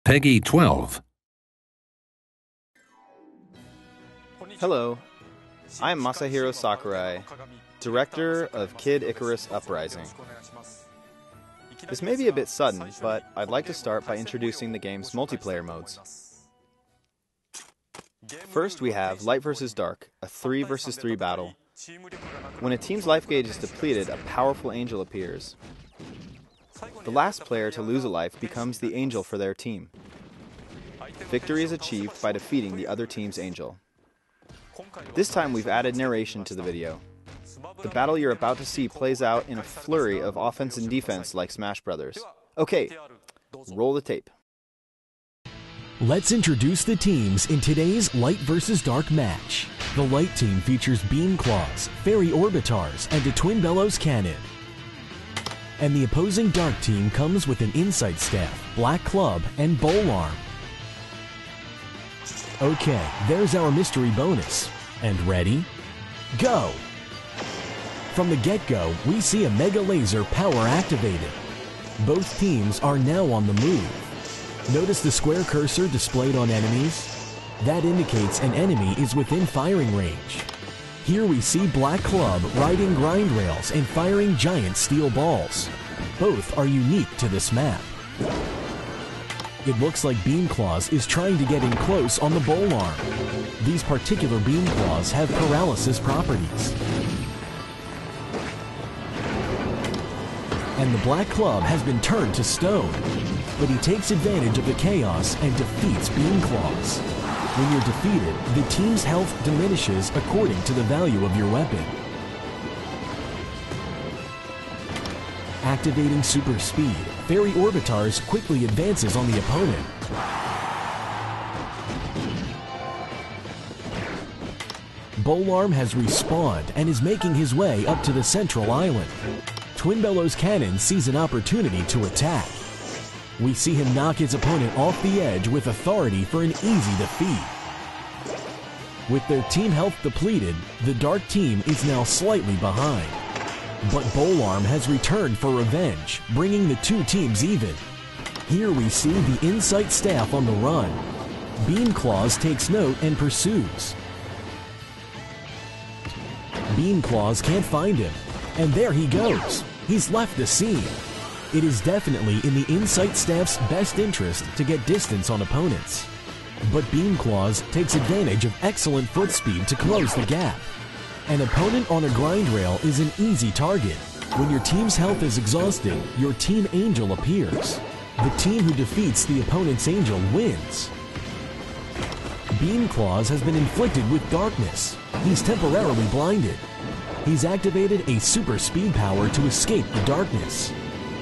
Peggy 12. Hello, I'm Masahiro Sakurai, director of Kid Icarus Uprising. This may be a bit sudden, but I'd like to start by introducing the game's multiplayer modes. First, we have Light vs. Dark, a 3 vs. 3 battle. When a team's life gauge is depleted, a powerful angel appears. The last player to lose a life becomes the angel for their team. Victory is achieved by defeating the other team's angel. This time we've added narration to the video. The battle you're about to see plays out in a flurry of offense and defense like Smash Brothers. Okay, roll the tape. Let's introduce the teams in today's Light vs. Dark match. The Light team features Beam Claws, Fairy Orbitars, and a Twin Bellows Cannon. And the opposing Dark team comes with an Insight Staff, Black Club, and Bowl Arm. Okay, there's our mystery bonus. And ready? Go! From the get-go, we see a Mega Laser power activated. Both teams are now on the move. Notice the square cursor displayed on enemies? That indicates an enemy is within firing range. Here we see Black Club riding grind rails and firing giant steel balls. Both are unique to this map. It looks like Beam Claws is trying to get in close on the Bowl Arm. These particular Beam Claws have paralysis properties. And the Black Club has been turned to stone, but he takes advantage of the chaos and defeats Beam Claws. When you're defeated, the team's health diminishes according to the value of your weapon. Activating super speed, Fairy Orbitars quickly advances on the opponent. Bowl Arm has respawned and is making his way up to the central island. Twin Bellows Cannon sees an opportunity to attack. We see him knock his opponent off the edge with authority for an easy defeat. With their team health depleted, the Dark team is now slightly behind. But Bowl Arm has returned for revenge, bringing the two teams even. Here we see the Insight Staff on the run. Beam Claws takes note and pursues. Beam Claws can't find him, and there he goes. He's left the scene. It is definitely in the Insight Staff's best interest to get distance on opponents. But Beam Claws takes advantage of excellent foot speed to close the gap. An opponent on a grind rail is an easy target. When your team's health is exhausted, your team angel appears. The team who defeats the opponent's angel wins. Beam Claws has been inflicted with darkness. He's temporarily blinded. He's activated a super speed power to escape the darkness.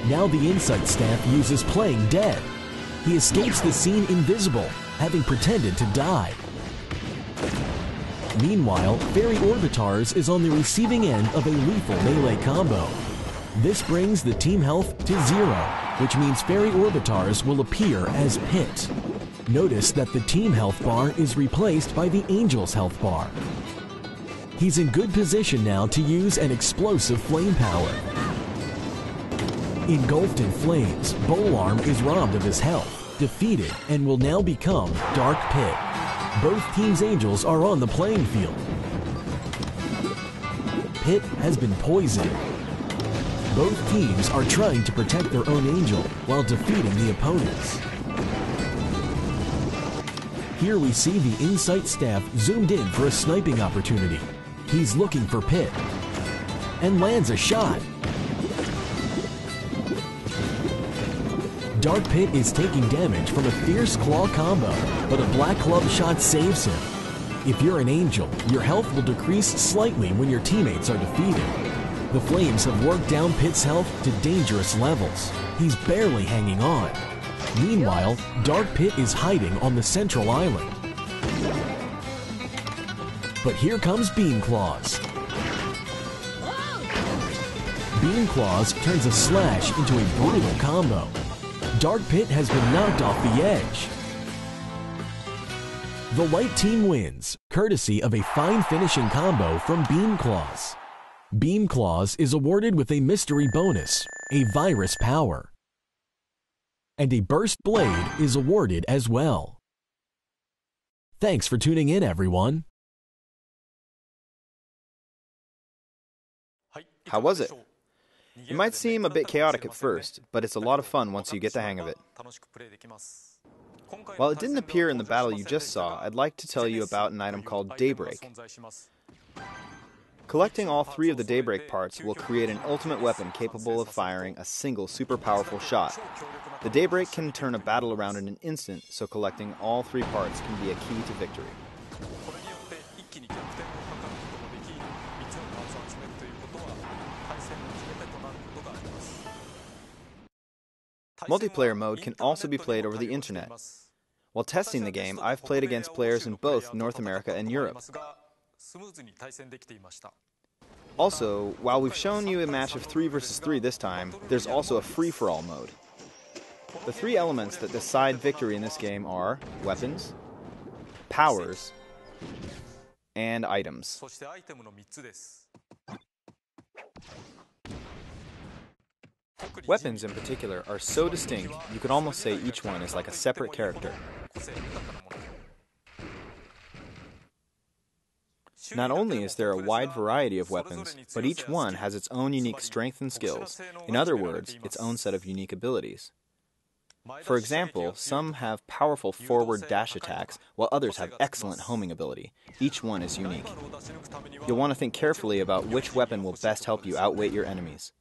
Now the Insight Staff uses Playing Dead. He escapes the scene invisible, having pretended to die. Meanwhile, Fairy Orbitars is on the receiving end of a lethal melee combo. This brings the team health to 0, which means Fairy Orbitars will appear as Pit. Notice that the team health bar is replaced by the Angel's health bar. He's in good position now to use an explosive flame power. Engulfed in flames, Bowl Arm is robbed of his health, defeated, and will now become Dark Pit. Both teams' angels are on the playing field. Pit has been poisoned. Both teams are trying to protect their own angel while defeating the opponents. Here we see the Insight Staff zoomed in for a sniping opportunity. He's looking for Pit and lands a shot. Dark Pit is taking damage from a fierce claw combo, but a Black Club shot saves him. If you're an angel, your health will decrease slightly when your teammates are defeated. The flames have worked down Pit's health to dangerous levels. He's barely hanging on. Meanwhile, Dark Pit is hiding on the central island. But here comes Beam Claws. Beam Claws turns a slash into a brutal combo. Dark Pit has been knocked off the edge. The Light team wins, courtesy of a fine finishing combo from Beam Claws. Beam Claws is awarded with a mystery bonus, a virus power. and a burst blade is awarded as well. Thanks for tuning in, everyone. How was it? It might seem a bit chaotic at first, but it's a lot of fun once you get the hang of it. While it didn't appear in the battle you just saw, I'd like to tell you about an item called Daybreak. Collecting all 3 of the Daybreak parts will create an ultimate weapon capable of firing a single super powerful shot. The Daybreak can turn a battle around in an instant, so collecting all 3 parts can be a key to victory. Multiplayer mode can also be played over the internet. While testing the game, I've played against players in both North America and Europe. Also, while we've shown you a match of 3 versus 3 this time, there's also a free-for-all mode. The 3 elements that decide victory in this game are weapons, powers, and items. Weapons in particular are so distinct, you could almost say each one is like a separate character. Not only is there a wide variety of weapons, but each one has its own unique strength and skills. In other words, its own set of unique abilities. For example, some have powerful forward dash attacks, while others have excellent homing ability. Each one is unique. You'll want to think carefully about which weapon will best help you outweight your enemies.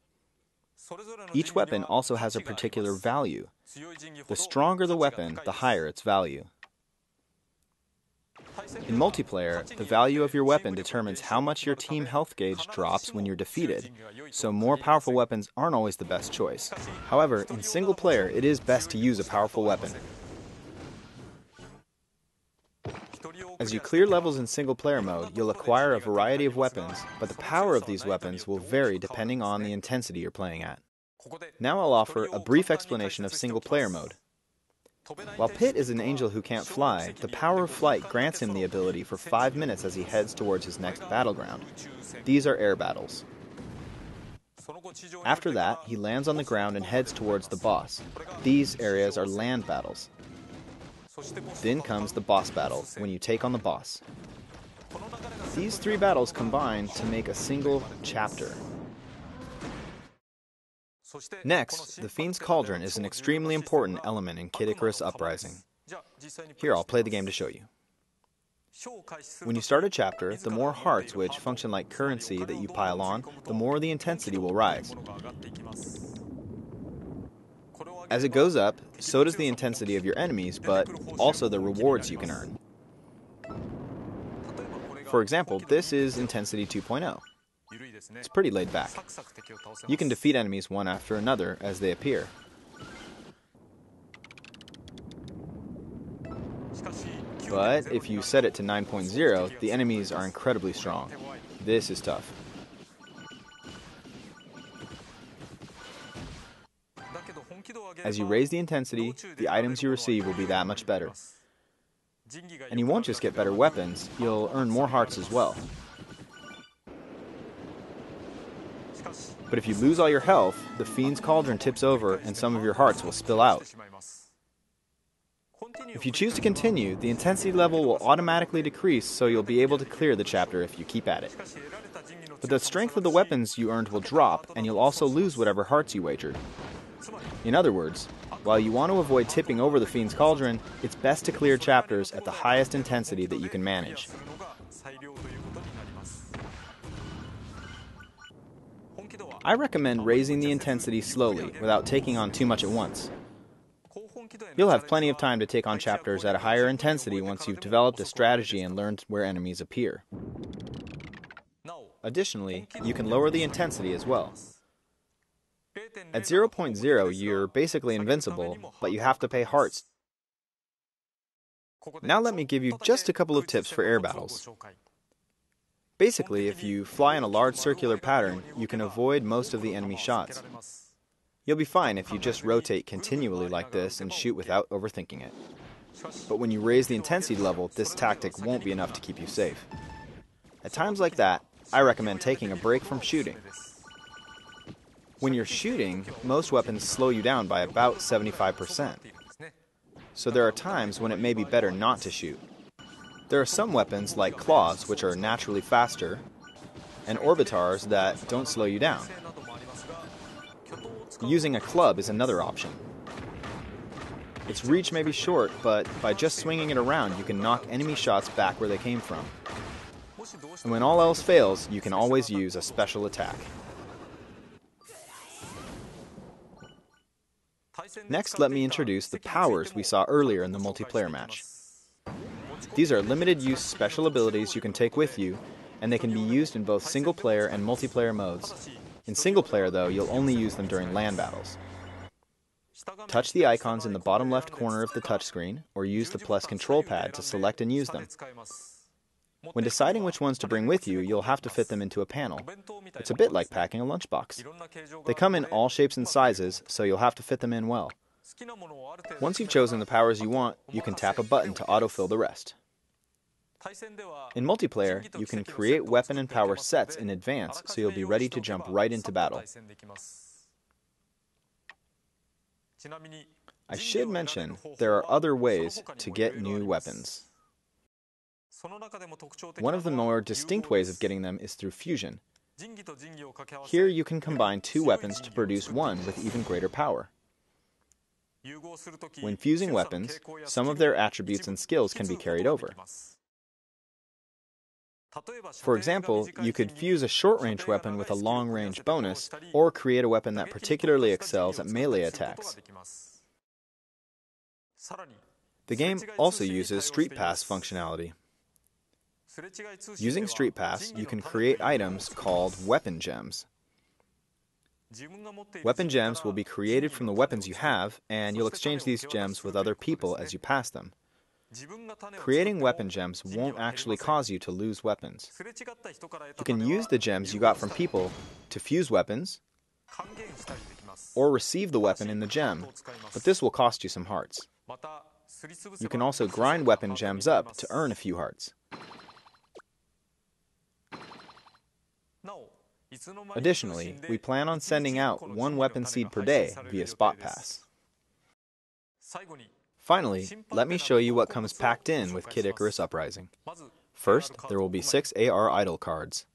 Each weapon also has a particular value. The stronger the weapon, the higher its value. In multiplayer, the value of your weapon determines how much your team health gauge drops when you're defeated, so more powerful weapons aren't always the best choice. However, in single player, it is best to use a powerful weapon. As you clear levels in single player mode, you'll acquire a variety of weapons, but the power of these weapons will vary depending on the intensity you're playing at. Now I'll offer a brief explanation of single player mode. While Pit is an angel who can't fly, the power of flight grants him the ability for 5 minutes as he heads towards his next battleground. These are air battles. After that, he lands on the ground and heads towards the boss. These areas are land battles. Then comes the boss battle, when you take on the boss. These 3 battles combine to make a single chapter. Next, the Fiend's Cauldron is an extremely important element in Kid Icarus Uprising. Here, I'll play the game to show you. When you start a chapter, the more hearts, which function like currency, that you pile on, the more the intensity will rise. As it goes up, so does the intensity of your enemies, but also the rewards you can earn. For example, this is Intensity 2.0. It's pretty laid back. You can defeat enemies one after another as they appear. But if you set it to 9.0, the enemies are incredibly strong. This is tough. As you raise the intensity, the items you receive will be that much better. And you won't just get better weapons, you'll earn more hearts as well. But if you lose all your health, the Fiend's Cauldron tips over and some of your hearts will spill out. If you choose to continue, the intensity level will automatically decrease, so you'll be able to clear the chapter if you keep at it. But the strength of the weapons you earned will drop, and you'll also lose whatever hearts you wagered. In other words, while you want to avoid tipping over the Fiend's Cauldron, it's best to clear chapters at the highest intensity that you can manage. I recommend raising the intensity slowly, without taking on too much at once. You'll have plenty of time to take on chapters at a higher intensity once you've developed a strategy and learned where enemies appear. Additionally, you can lower the intensity as well. At 0.0, you're basically invincible, but you have to pay hearts. Now let me give you just a couple of tips for air battles. Basically, if you fly in a large circular pattern, you can avoid most of the enemy shots. You'll be fine if you just rotate continually like this and shoot without overthinking it. But when you raise the intensity level, this tactic won't be enough to keep you safe. At times like that, I recommend taking a break from shooting. When you're shooting, most weapons slow you down by about 75%. So there are times when it may be better not to shoot. There are some weapons like claws which are naturally faster, and orbitars that don't slow you down. Using a club is another option. Its reach may be short, but by just swinging it around you can knock enemy shots back where they came from. And when all else fails, you can always use a special attack. Next, let me introduce the powers we saw earlier in the multiplayer match. These are limited-use special abilities you can take with you, and they can be used in both single-player and multiplayer modes. In single-player, though, you'll only use them during LAN battles. Touch the icons in the bottom left corner of the touchscreen, or use the plus control pad to select and use them. When deciding which ones to bring with you, you'll have to fit them into a panel. It's a bit like packing a lunchbox. They come in all shapes and sizes, so you'll have to fit them in well. Once you've chosen the powers you want, you can tap a button to autofill the rest. In multiplayer, you can create weapon and power sets in advance, so you'll be ready to jump right into battle. I should mention, there are other ways to get new weapons. One of the more distinct ways of getting them is through fusion. Here you can combine two weapons to produce one with even greater power. When fusing weapons, some of their attributes and skills can be carried over. For example, you could fuse a short-range weapon with a long-range bonus, or create a weapon that particularly excels at melee attacks. The game also uses Street Pass functionality. Using Street Pass, you can create items called weapon gems. Weapon gems will be created from the weapons you have, and you'll exchange these gems with other people as you pass them. Creating weapon gems won't actually cause you to lose weapons. You can use the gems you got from people to fuse weapons, or receive the weapon in the gem, but this will cost you some hearts. You can also grind weapon gems up to earn a few hearts. Additionally, we plan on sending out one weapon seed per day via Spot Pass. Finally, let me show you what comes packed in with Kid Icarus Uprising. First, there will be 6 AR idol cards.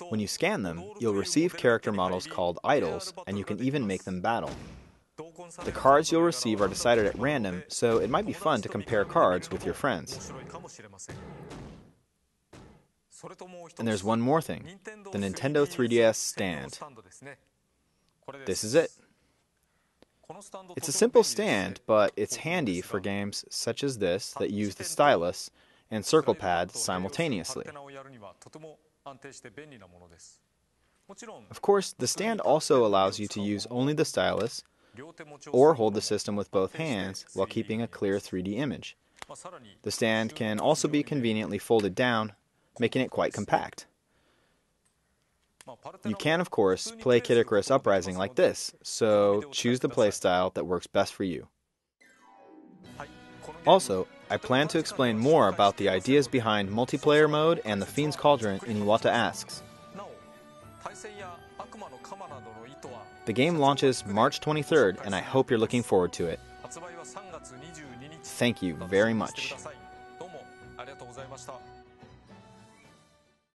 When you scan them, you'll receive character models called idols, and you can even make them battle. The cards you'll receive are decided at random, so it might be fun to compare cards with your friends. And there's one more thing, the Nintendo 3DS stand. This is it. It's a simple stand, but it's handy for games such as this that use the stylus and circle pad simultaneously. Of course, the stand also allows you to use only the stylus or hold the system with both hands while keeping a clear 3D image. The stand can also be conveniently folded down, making it quite compact. You can, of course, play Kid Icarus Uprising like this, so choose the playstyle that works best for you. Also, I plan to explain more about the ideas behind multiplayer mode and the Fiend's Cauldron in Iwata Asks. The game launches March 23rd, and I hope you're looking forward to it. Thank you very much.